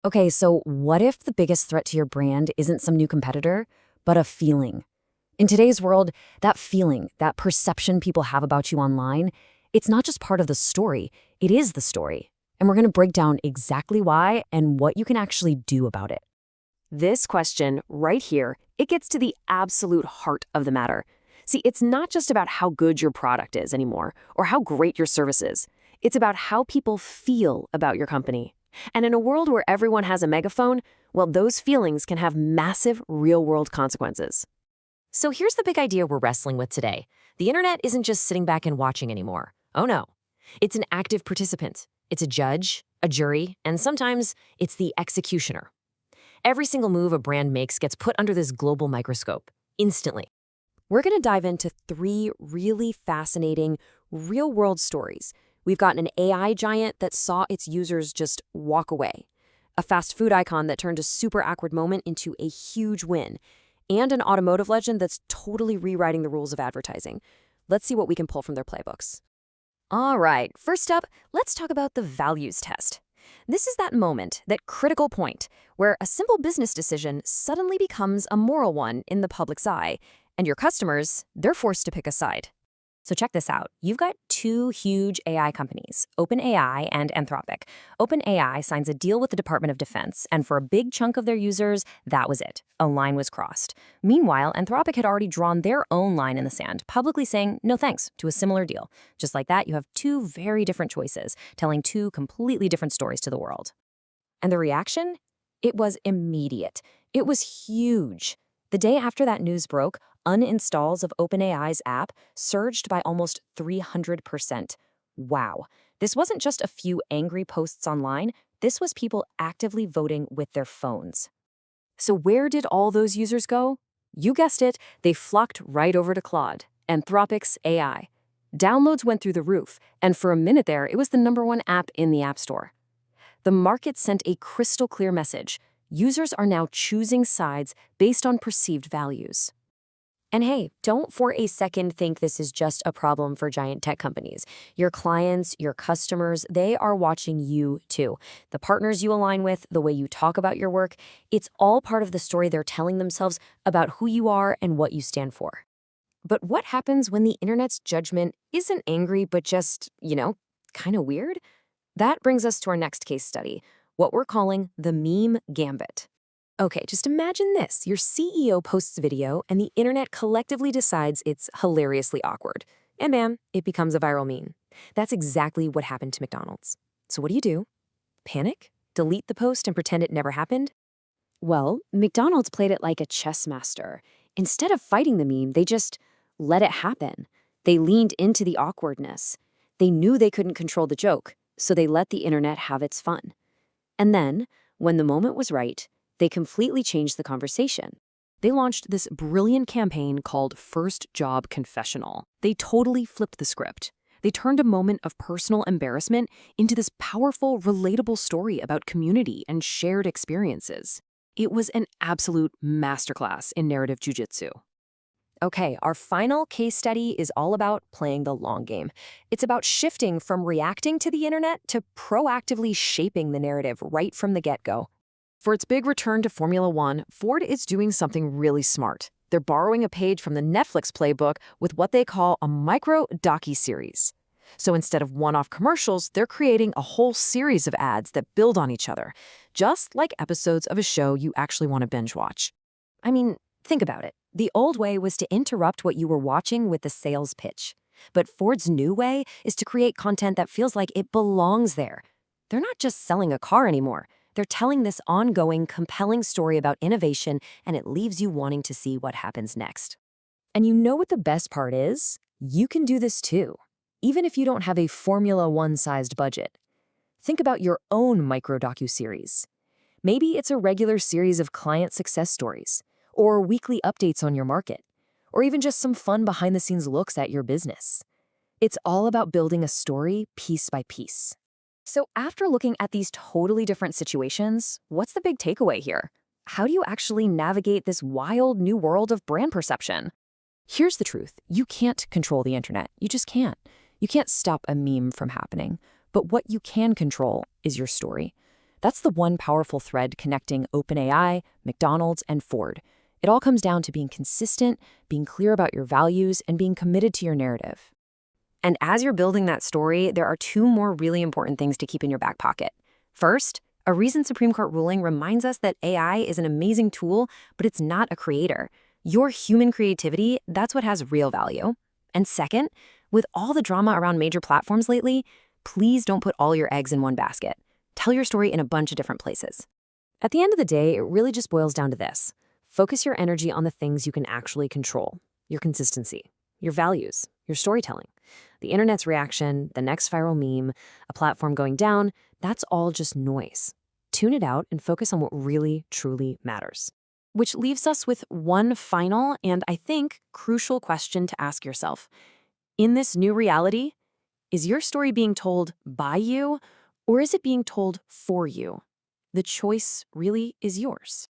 Okay, so what if the biggest threat to your brand isn't some new competitor, but a feeling? In today's world, that feeling, that perception people have about you online, it's not just part of the story, it is the story. And we're going to break down exactly why and what you can actually do about it. This question right here, it gets to the absolute heart of the matter. See, it's not just about how good your product is anymore or how great your service is. It's about how people feel about your company. And in a world where everyone has a megaphone, well, those feelings can have massive real-world consequences. So here's the big idea we're wrestling with today. The internet isn't just sitting back and watching anymore. Oh no. It's an active participant. It's a judge, a jury, and sometimes it's the executioner. Every single move a brand makes gets put under this global microscope, instantly. We're going to dive into 3 really fascinating, real-world stories. We've got an AI giant that saw its users just walk away, a fast food icon that turned a super awkward moment into a huge win, and an automotive legend that's totally rewriting the rules of advertising. Let's see what we can pull from their playbooks. All right, first up, let's talk about the values test. This is that moment, that critical point, where a simple business decision suddenly becomes a moral one in the public's eye, and your customers, they're forced to pick a side. So check this out. You've got 2 huge AI companies, OpenAI and Anthropic. OpenAI signs a deal with the Department of Defense, and for a big chunk of their users, that was it. A line was crossed. Meanwhile, Anthropic had already drawn their own line in the sand, publicly saying no thanks to a similar deal. Just like that, you have 2 very different choices, telling 2 completely different stories to the world. And the reaction? It was immediate. It was huge. The day after that news broke, uninstalls of OpenAI's app surged by almost 300%. Wow. This wasn't just a few angry posts online. This was people actively voting with their phones. So where did all those users go? You guessed it, they flocked right over to Claude, Anthropic's AI. Downloads went through the roof, and for a minute there, it was the #1 app in the App Store. The market sent a crystal clear message. Users are now choosing sides based on perceived values. And hey, don't for a second think this is just a problem for giant tech companies. Your clients, your customers, they are watching you too. The partners you align with, the way you talk about your work, it's all part of the story they're telling themselves about who you are and what you stand for. But what happens when the internet's judgment isn't angry but just, kind of weird? That brings us to our next case study, what we're calling the meme gambit. Okay, just imagine this. Your CEO posts a video and the internet collectively decides it's hilariously awkward. And bam, it becomes a viral meme. That's exactly what happened to McDonald's. So what do? Panic? Delete the post and pretend it never happened? Well, McDonald's played it like a chess master. Instead of fighting the meme, they just let it happen. They leaned into the awkwardness. They knew they couldn't control the joke, so they let the internet have its fun. And then, when the moment was right, they completely changed the conversation. They launched this brilliant campaign called First Job Confessional. They totally flipped the script. They turned a moment of personal embarrassment into this powerful, relatable story about community and shared experiences. It was an absolute masterclass in narrative jujitsu. Okay, our final case study is all about playing the long game. It's about shifting from reacting to the internet to proactively shaping the narrative right from the get-go. For its big return to Formula One, Ford is doing something really smart. They're borrowing a page from the Netflix playbook with what they call a micro docu-series. So instead of one-off commercials, they're creating a whole series of ads that build on each other, just like episodes of a show you actually want to binge watch. I mean, think about it. The old way was to interrupt what you were watching with the sales pitch. But Ford's new way is to create content that feels like it belongs there. They're not just selling a car anymore. They're telling this ongoing, compelling story about innovation, and it leaves you wanting to see what happens next. And you know what the best part is? You can do this too, even if you don't have a Formula One-sized budget. Think about your own micro docu-series. Maybe it's a regular series of client success stories, or weekly updates on your market, or even just some fun behind-the-scenes looks at your business. It's all about building a story piece by piece. So after looking at these totally different situations, what's the big takeaway here? How do you actually navigate this wild new world of brand perception? Here's the truth. You can't control the internet. You just can't. You can't stop a meme from happening. But what you can control is your story. That's the one powerful thread connecting OpenAI, McDonald's, and Ford. It all comes down to being consistent, being clear about your values, and being committed to your narrative. And as you're building that story, there are two more really important things to keep in your back pocket. First, a recent Supreme Court ruling reminds us that AI is an amazing tool, but it's not a creator. Your human creativity, that's what has real value. And second, with all the drama around major platforms lately, please don't put all your eggs in one basket. Tell your story in a bunch of different places. At the end of the day, it really just boils down to this. Focus your energy on the things you can actually control. Your consistency, your values, your storytelling. The internet's reaction, the next viral meme, a platform going down, that's all just noise. Tune it out and focus on what really, truly matters. Which leaves us with one final and, I think, crucial question to ask yourself. In this new reality, is your story being told by you, or is it being told for you? The choice really is yours.